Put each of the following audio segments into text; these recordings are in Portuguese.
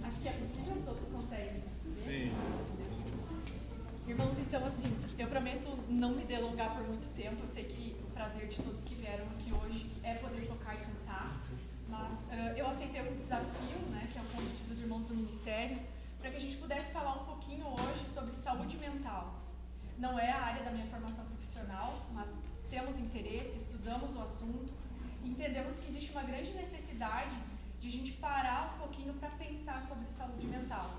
Acho que é possível, todos conseguem ver? Sim. Irmãos, então assim, eu prometo não me delongar por muito tempo. Eu sei que o prazer de todos que vieram aqui hoje é poder tocar e cantar, mas eu aceitei um desafio, né, que é o convite dos irmãos do ministério, para que a gente pudesse falar um pouquinho hoje sobre saúde mental. Não é a área da minha formação profissional, mas temos interesse, estudamos o assunto, e entendemos que existe uma grande necessidade de a gente parar um pouquinho para pensar sobre saúde mental.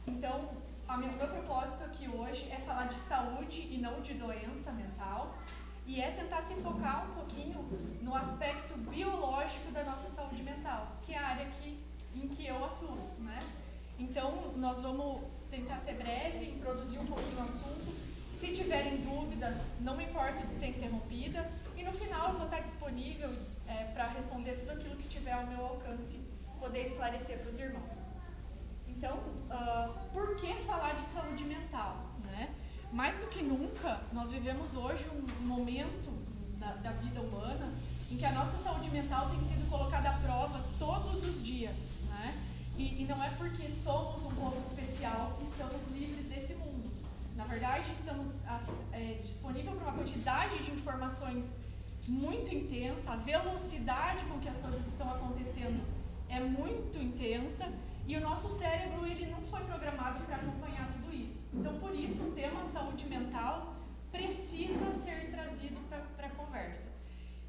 Então, o meu propósito aqui hoje é falar de saúde e não de doença mental, e é tentar se focar um pouquinho no aspecto biológico da nossa saúde mental, que é a área em que eu atuo, né? Então, nós vamos tentar ser breve, introduzir um pouquinho o assunto. Se tiverem dúvidas, não me importo de ser interrompida, e no final eu vou estar disponível para responder tudo aquilo que tiver ao meu alcance, poder esclarecer para os irmãos. Então, por que falar de saúde mental, né? Mais do que nunca, nós vivemos hoje um momento da vida humana em que a nossa saúde mental tem sido colocada à prova todos os dias, né? E não é porque somos um povo especial que estamos livres desse mundo. Na verdade, estamos disponível para uma quantidade de informações muito intensa, a velocidade com que as coisas estão acontecendo é muito intensa, e o nosso cérebro ele não foi programado para acompanhar tudo isso. Então, por isso, o tema saúde mental precisa ser trazido para a conversa.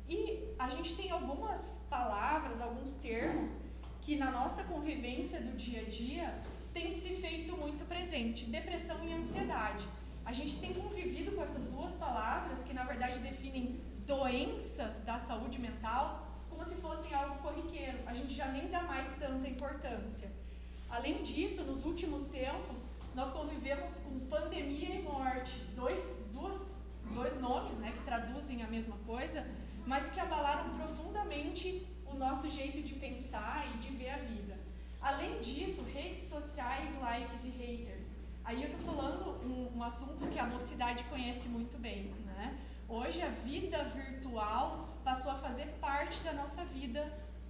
E a gente tem algumas palavras, alguns termos que na nossa convivência do dia a dia tem se feito muito presente: depressão e ansiedade. A gente tem convivido com essas duas palavras que na verdade definem doenças da saúde mental como se fossem algo corriqueiro. A gente já nem dá mais tanta importância. Além disso, nos últimos tempos, nós convivemos com pandemia e morte, dois nomes, né, que traduzem a mesma coisa, mas que abalaram profundamente o nosso jeito de pensar e de ver a vida. Além disso, redes sociais, likes e haters. Aí eu tô falando um assunto que a mocidade conhece muito bem, né? Hoje a vida virtual passou a fazer parte da nossa vida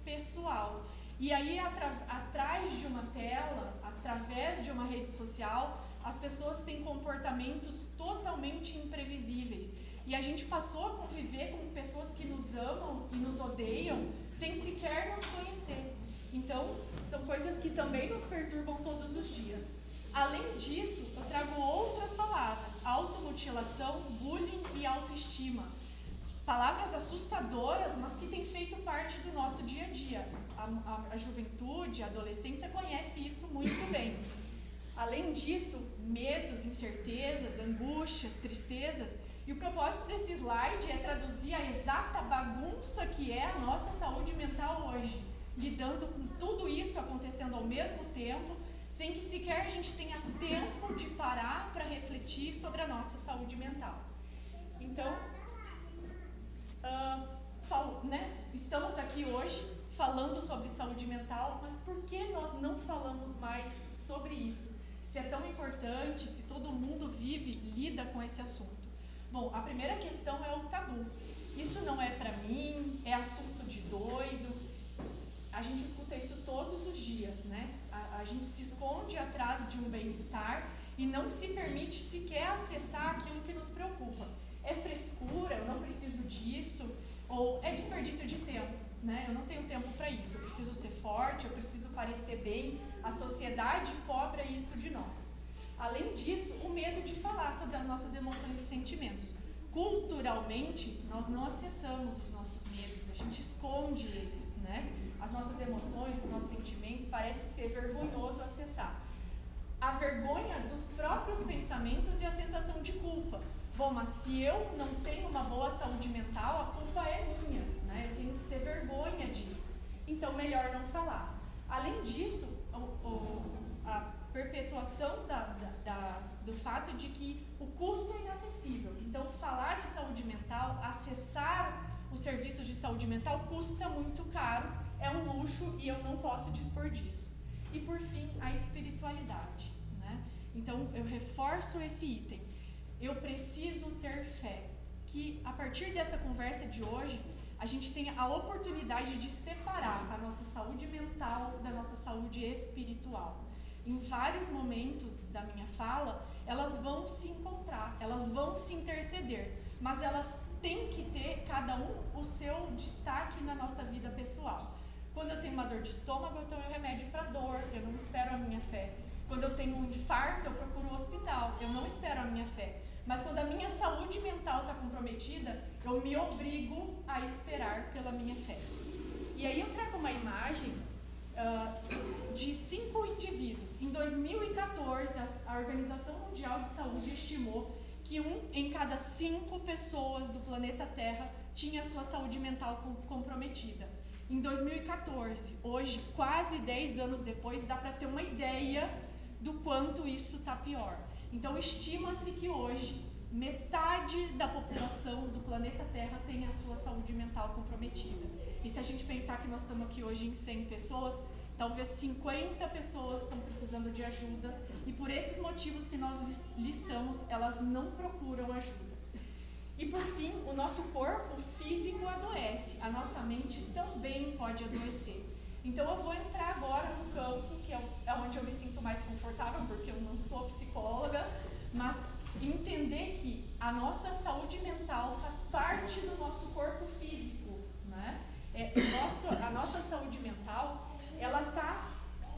pessoal. E aí, atrás de uma tela, através de uma rede social, as pessoas têm comportamentos totalmente imprevisíveis. E a gente passou a conviver com pessoas que nos amam e nos odeiam sem sequer nos conhecer. Então, são coisas que também nos perturbam todos os dias. Além disso, eu trago outras palavras: automutilação, bullying e autoestima. Palavras assustadoras, mas que têm feito parte do nosso dia a dia. A juventude, a adolescência conhece isso muito bem. Além disso, medos, incertezas, angústias, tristezas. E o propósito desse slide é traduzir a exata bagunça que é a nossa saúde mental hoje, lidando com tudo isso acontecendo ao mesmo tempo, sem que sequer a gente tenha tempo de parar para refletir sobre a nossa saúde mental. Então, estamos aqui hoje falando sobre saúde mental, mas por que nós não falamos mais sobre isso? Se é tão importante, se todo mundo lida com esse assunto. Bom, a primeira questão é o tabu. Isso não é para mim, é assunto de doido. A gente escuta isso todos os dias, né? A gente se esconde atrás de um bem-estar e não se permite sequer acessar aquilo que nos preocupa. É frescura, eu não preciso disso, ou é desperdício de tempo, né? Eu não tenho tempo para isso, eu preciso ser forte, eu preciso parecer bem. A sociedade cobra isso de nós. Além disso, o medo de falar sobre as nossas emoções e sentimentos. Culturalmente, nós não acessamos os nossos medos, a gente esconde eles, né? As nossas emoções, os nossos sentimentos, parece ser vergonhoso acessar. A vergonha dos próprios pensamentos e a sensação de culpa. Bom, mas se eu não tenho uma boa saúde mental, a culpa é minha, né? Eu tenho que ter vergonha disso. Então, melhor não falar. Além disso, a perpetuação do fato de que o custo é inacessível. Então, falar de saúde mental, acessar os serviços de saúde mental custa muito caro, é um luxo e eu não posso dispor disso. E, por fim, a espiritualidade, né? Então, eu reforço esse item. Eu preciso ter fé, que a partir dessa conversa de hoje, a gente tem a oportunidade de separar a nossa saúde mental da nossa saúde espiritual. Em vários momentos da minha fala, elas vão se encontrar, elas vão se interceder, mas elas têm que ter, cada um, o seu destaque na nossa vida pessoal. Quando eu tenho uma dor de estômago, eu tomo remédio para dor, eu não espero a minha fé. Quando eu tenho um infarto, eu procuro o hospital, eu não espero a minha fé. Mas quando a minha saúde mental está comprometida, eu me obrigo a esperar pela minha fé. E aí eu trago uma imagem de 5 indivíduos. Em 2014, a Organização Mundial de Saúde estimou que 1 em cada 5 pessoas do planeta Terra tinha a sua saúde mental comprometida. Em 2014, hoje, quase 10 anos depois, dá para ter uma ideia do quanto isso está pior. Então, estima-se que hoje, metade da população do planeta Terra tem a sua saúde mental comprometida. E se a gente pensar que nós estamos aqui hoje em 100 pessoas, talvez 50 pessoas estão precisando de ajuda, e por esses motivos que nós listamos, elas não procuram ajuda. E por fim, o nosso corpo físico adoece, a nossa mente também pode adoecer. Então eu vou entrar agora no campo, que é onde eu me sinto mais confortável, porque eu não sou psicóloga, mas entender que a nossa saúde mental faz parte do nosso corpo físico, né? A nossa saúde mental, ela está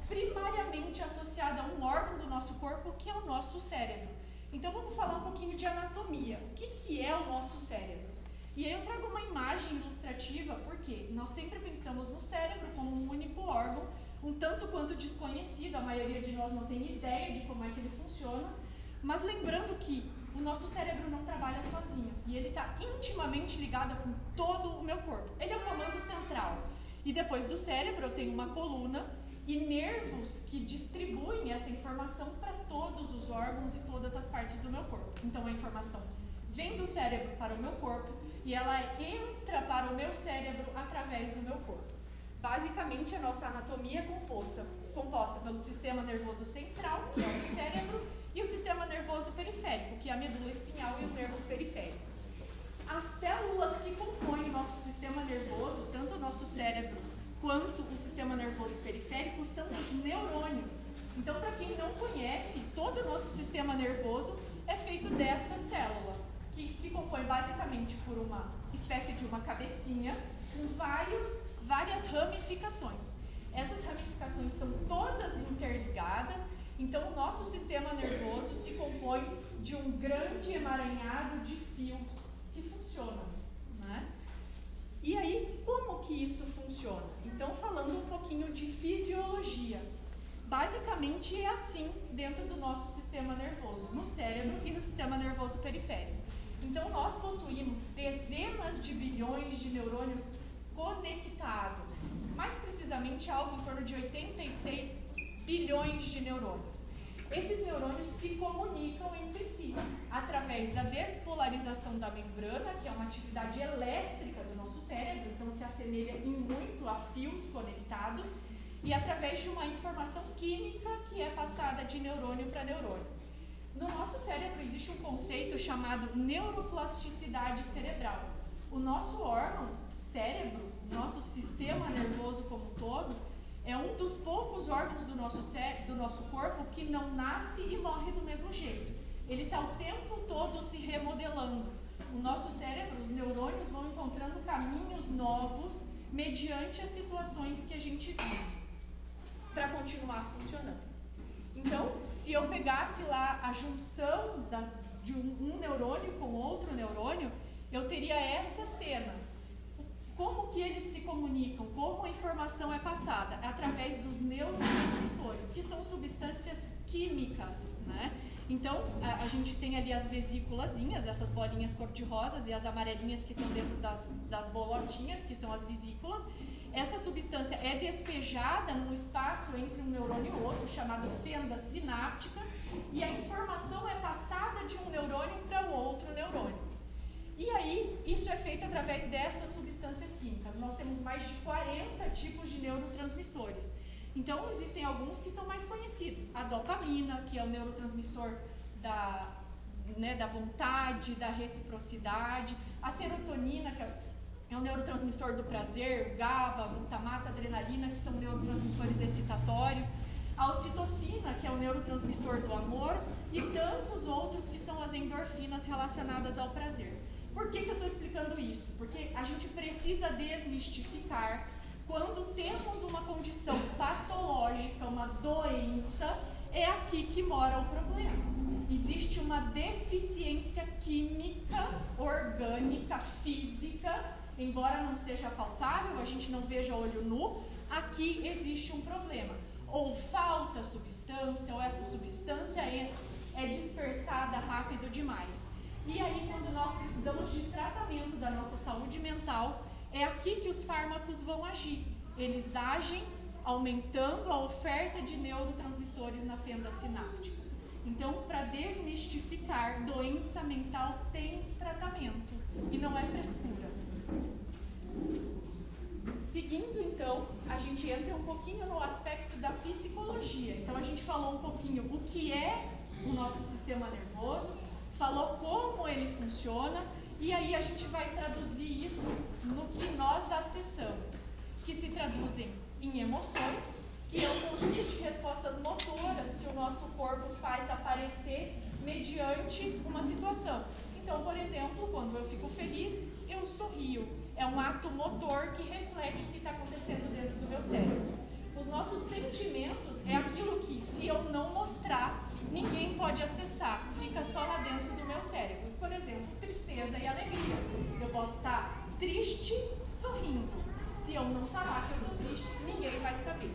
primariamente associada a um órgão do nosso corpo, que é o nosso cérebro. Então vamos falar um pouquinho de anatomia. O que é o nosso cérebro? E aí eu trago uma imagem ilustrativa, porque nós sempre pensamos no cérebro como um único órgão, um tanto quanto desconhecido, a maioria de nós não tem ideia de como é que ele funciona, mas lembrando que o nosso cérebro não trabalha sozinho, e ele está intimamente ligado com todo o meu corpo. Ele é o comando central, e depois do cérebro eu tenho uma coluna e nervos que distribuem essa informação para todos os órgãos e todas as partes do meu corpo. Então a informação vem do cérebro para o meu corpo e ela entra para o meu cérebro através do meu corpo. Basicamente, a nossa anatomia é composta pelo sistema nervoso central, que é o cérebro, e o sistema nervoso periférico, que é a medula espinhal e os nervos periféricos. As células que compõem o nosso sistema nervoso, tanto o nosso cérebro quanto o sistema nervoso periférico, são os neurônios. Então, para quem não conhece, todo o nosso sistema nervoso é feito dessa célula, que se compõe basicamente por uma espécie de uma cabecinha com várias ramificações. Essas ramificações são todas interligadas, então o nosso sistema nervoso se compõe de um grande emaranhado de fios que funcionam, né? E aí, como que isso funciona? Então, falando um pouquinho de fisiologia. Basicamente é assim dentro do nosso sistema nervoso, no cérebro e no sistema nervoso periférico. Então, nós possuímos dezenas de bilhões de neurônios conectados, mais precisamente algo em torno de 86 bilhões de neurônios. Esses neurônios se comunicam entre si através da despolarização da membrana, que é uma atividade elétrica do nosso cérebro, então se assemelha em muito a fios conectados, e através de uma informação química que é passada de neurônio para neurônio. No nosso cérebro existe um conceito chamado neuroplasticidade cerebral. O nosso órgão, cérebro, nosso sistema nervoso como um todo, é um dos poucos órgãos do nosso corpo que não nasce e morre do mesmo jeito. Ele está o tempo todo se remodelando. O nosso cérebro, os neurônios vão encontrando caminhos novos mediante as situações que a gente vive, para continuar funcionando. Então, se eu pegasse lá a junção de um neurônio com outro neurônio, eu teria essa cena. Como que eles se comunicam? Como a informação é passada? Através dos neurotransmissores, que são substâncias químicas, né? Então, a gente tem ali as vesículazinhas, essas bolinhas cor-de-rosas, e as amarelinhas que estão dentro das bolotinhas, que são as vesículas. Essa substância é despejada num espaço entre um neurônio e outro, chamado fenda sináptica, e a informação é passada de um neurônio para o outro neurônio. E aí, isso é feito através dessas substâncias químicas. Nós temos mais de 40 tipos de neurotransmissores. Então, existem alguns que são mais conhecidos. A dopamina, que é o neurotransmissor da vontade, da reciprocidade. A serotonina, que é o neurotransmissor do prazer, o GABA, glutamato, adrenalina, que são neurotransmissores excitatórios, a ocitocina, que é o neurotransmissor do amor, e tantos outros que são as endorfinas relacionadas ao prazer. Por que eu estou explicando isso? Porque a gente precisa desmistificar quando temos uma condição patológica, uma doença, é aqui que mora o problema. Existe uma deficiência química, orgânica, física, embora não seja palpável, a gente não veja olho nu, aqui existe um problema. Ou falta substância, ou essa substância é dispersada rápido demais. E aí, quando nós precisamos de tratamento da nossa saúde mental, é aqui que os fármacos vão agir. Eles agem aumentando a oferta de neurotransmissores na fenda sináptica. Então, para desmistificar, doença mental tem tratamento e não é frescura. Seguindo, então, a gente entra um pouquinho no aspecto da psicologia. Então, a gente falou um pouquinho o que é o nosso sistema nervoso, falou como ele funciona, e aí a gente vai traduzir isso no que nós acessamos, que se traduzem em emoções, que é um conjunto de respostas motoras que o nosso corpo faz aparecer mediante uma situação. Então, por exemplo, quando eu fico feliz, eu sorrio. É um ato motor que reflete o que está acontecendo dentro do meu cérebro. Os nossos sentimentos é aquilo que, se eu não mostrar, ninguém pode acessar. Fica só lá dentro do meu cérebro. Por exemplo, tristeza e alegria. Eu posso estar triste sorrindo. Se eu não falar que eu estou triste, ninguém vai saber.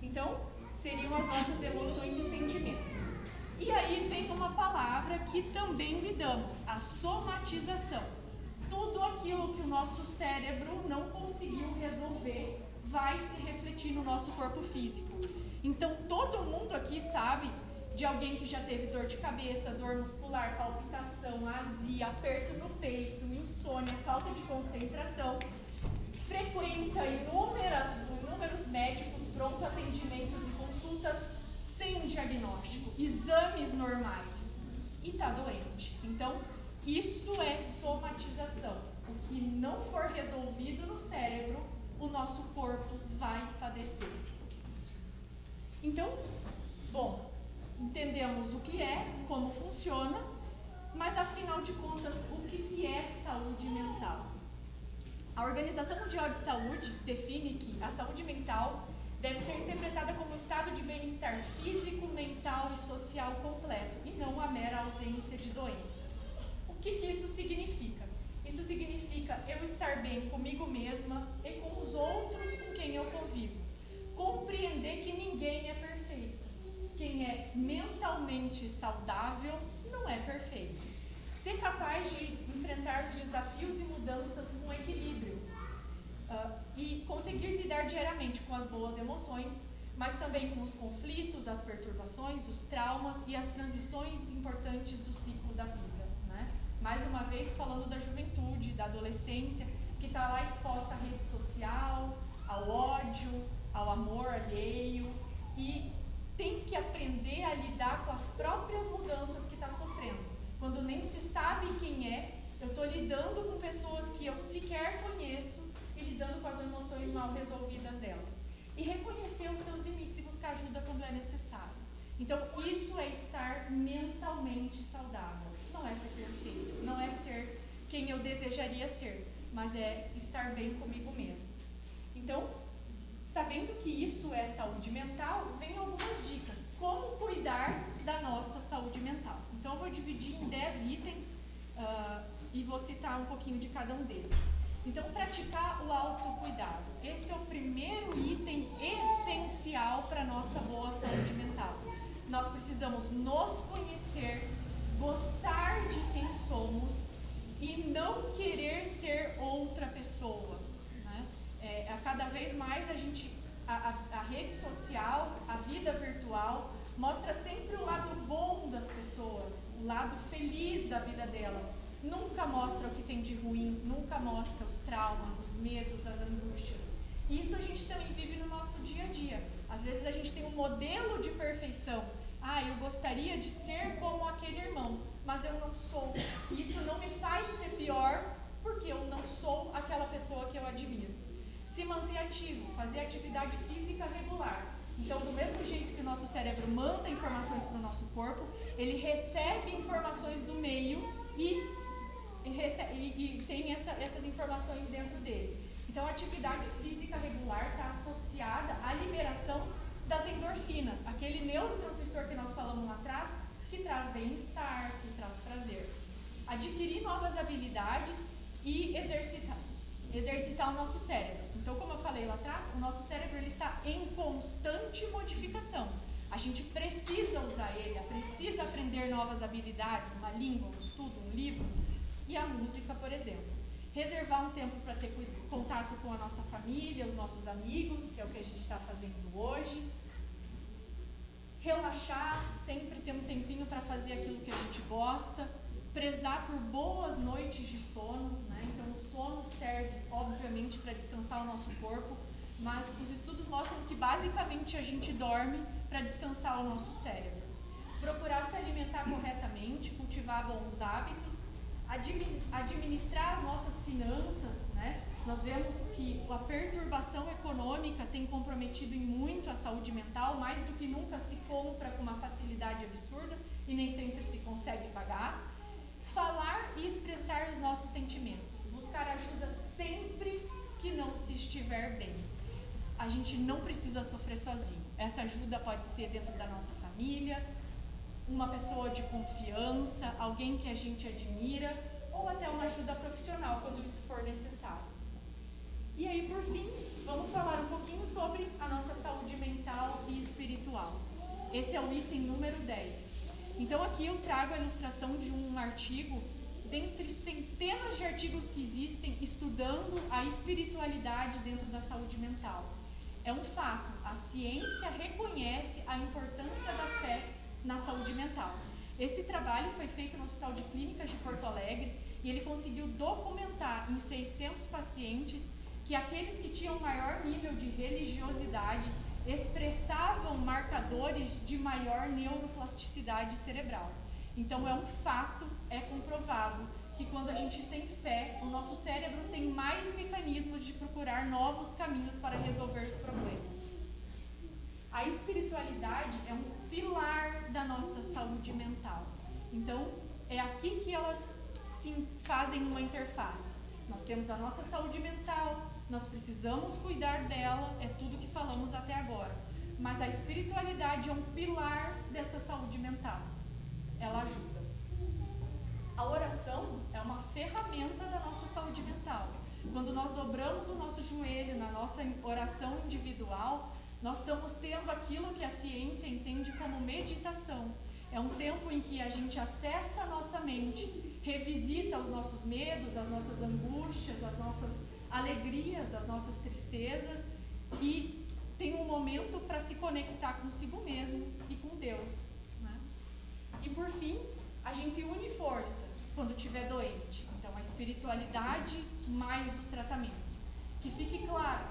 Então, seriam as nossas emoções e sentimentos. E aí vem uma palavra que também lidamos, a somatização. Tudo aquilo que o nosso cérebro não conseguiu resolver vai se refletir no nosso corpo físico. Então, todo mundo aqui sabe de alguém que já teve dor de cabeça, dor muscular, palpitação, azia, aperto no peito, insônia, falta de concentração. Frequenta inúmeros médicos, pronto atendimentos e consultas sem um diagnóstico, exames normais, e está doente. Então, isso é somatização. O que não for resolvido no cérebro, o nosso corpo vai padecer. Então, bom, entendemos o que é, como funciona, mas afinal de contas, o que é saúde mental? A Organização Mundial de Saúde define que a saúde mental deve ser interpretada como um estado de bem-estar físico, mental e social completo, e não a mera ausência de doenças. O que isso significa? Isso significa eu estar bem comigo mesma e com os outros com quem eu convivo. Compreender que ninguém é perfeito. Quem é mentalmente saudável não é perfeito. Ser capaz de enfrentar os desafios e mudanças com equilíbrio. E conseguir lidar diariamente com as boas emoções, mas também com os conflitos, as perturbações, os traumas e as transições importantes do ciclo da vida. Né? Mais uma vez falando da juventude, da adolescência, que está lá exposta à rede social, ao ódio, ao amor alheio, e tem que aprender a lidar com as próprias mudanças que está sofrendo. Quando nem se sabe quem é, eu estou lidando com pessoas que eu sequer conheço e lidando com as emoções mal resolvidas delas. E reconhecer os seus limites e buscar ajuda quando é necessário. Então, isso é estar mentalmente saudável. Não é ser perfeito, não é ser quem eu desejaria ser, mas é estar bem comigo mesmo. Então, sabendo que isso é saúde mental, vem algumas dicas. Como cuidar da nossa saúde mental? Então, eu vou dividir em 10 itens e vou citar um pouquinho de cada um deles. Então, praticar o autocuidado. Esse é o primeiro item essencial para a nossa boa saúde mental. Nós precisamos nos conhecer, gostar de quem somos e não querer ser outra pessoa. Né? A cada vez mais a rede social, a vida virtual, mostra sempre o lado bom das pessoas, o lado feliz da vida delas. Nunca mostra o que tem de ruim, nunca mostra os traumas, os medos, as angústias. E isso a gente também vive no nosso dia a dia. Às vezes a gente tem um modelo de perfeição. Eu gostaria de ser como aquele irmão, mas eu não sou. Isso não me faz ser pior porque eu não sou aquela pessoa que eu admiro. Se manter ativo, fazer atividade física regular. Então, do mesmo jeito que o nosso cérebro manda informações para o nosso corpo, ele recebe informações do meio e tem essas informações dentro dele. Então, a atividade física regular está associada à liberação das endorfinas, aquele neurotransmissor que nós falamos lá atrás, que traz bem-estar, que traz prazer. Adquirir novas habilidades e exercitar o nosso cérebro. Então, como eu falei lá atrás, o nosso cérebro ele está em constante modificação. A gente precisa usar ele, precisa aprender novas habilidades, uma língua, um estudo, um livro, e a música, por exemplo. Reservar um tempo para ter contato com a nossa família, os nossos amigos, que é o que a gente está fazendo hoje. Relaxar, sempre ter um tempinho para fazer aquilo que a gente gosta. Prezar por boas noites de sono, né? Então o sono serve, obviamente, para descansar o nosso corpo, mas os estudos mostram que basicamente a gente dorme para descansar o nosso cérebro. Procurar se alimentar corretamente, cultivar bons hábitos, administrar as nossas finanças, né? Nós vemos que a perturbação econômica tem comprometido em muito a saúde mental, mais do que nunca se compra com uma facilidade absurda e nem sempre se consegue pagar. Falar e expressar os nossos sentimentos. Buscar ajuda sempre que não se estiver bem. A gente não precisa sofrer sozinho. Essa ajuda pode ser dentro da nossa família, uma pessoa de confiança, alguém que a gente admira, ou até uma ajuda profissional, quando isso for necessário. E aí, por fim, vamos falar um pouquinho sobre a nossa saúde mental e espiritual. Esse é o item número 10. Então aqui eu trago a ilustração de um artigo, dentre centenas de artigos que existem, estudando a espiritualidade dentro da saúde mental. É um fato, a ciência reconhece a importância da fé na saúde mental. Esse trabalho foi feito no Hospital de Clínicas de Porto Alegre e ele conseguiu documentar em 600 pacientes que aqueles que tinham maior nível de religiosidade expressavam marcadores de maior neuroplasticidade cerebral. Então é um fato, é comprovado que quando a gente tem fé, o nosso cérebro tem mais mecanismos de procurar novos caminhos para resolver os problemas. A espiritualidade é um pilar da nossa saúde mental. Então é aqui que elas fazem uma interface. Nós temos a nossa saúde mental, nós precisamos cuidar dela, é tudo que falamos até agora. Mas a espiritualidade é um pilar dessa saúde mental. Ela ajuda. A oração é uma ferramenta da nossa saúde mental. Quando nós dobramos o nosso joelho na nossa oração individual, nós estamos tendo aquilo que a ciência entende como meditação. É um tempo em que a gente acessa a nossa mente, revisita os nossos medos, as nossas angústias, as nossas alegrias, as nossas tristezas e tem um momento para se conectar consigo mesmo e com Deus, né? E por fim, a gente une forças quando estiver doente. Então a espiritualidade mais o tratamento. Que fique claro,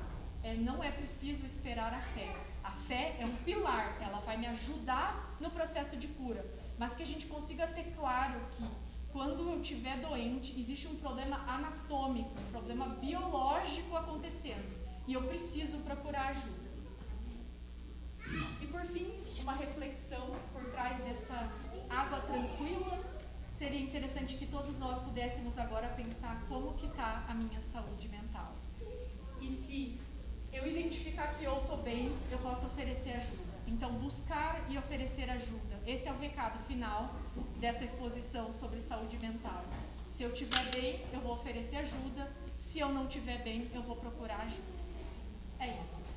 não é preciso esperar a fé. A fé é um pilar, ela vai me ajudar no processo de cura, mas que a gente consiga ter claro que quando eu estiver doente, existe um problema anatômico, um problema biológico acontecendo e eu preciso procurar ajuda. E por fim, uma reflexão por trás dessa água tranquila. Seria interessante que todos nós pudéssemos agora pensar como que está a minha saúde mental. E se eu identificar que eu estou bem, eu posso oferecer ajuda. Então, buscar e oferecer ajuda. Esse é o recado final dessa exposição sobre saúde mental. Se eu estiver bem, eu vou oferecer ajuda. Se eu não estiver bem, eu vou procurar ajuda. É isso.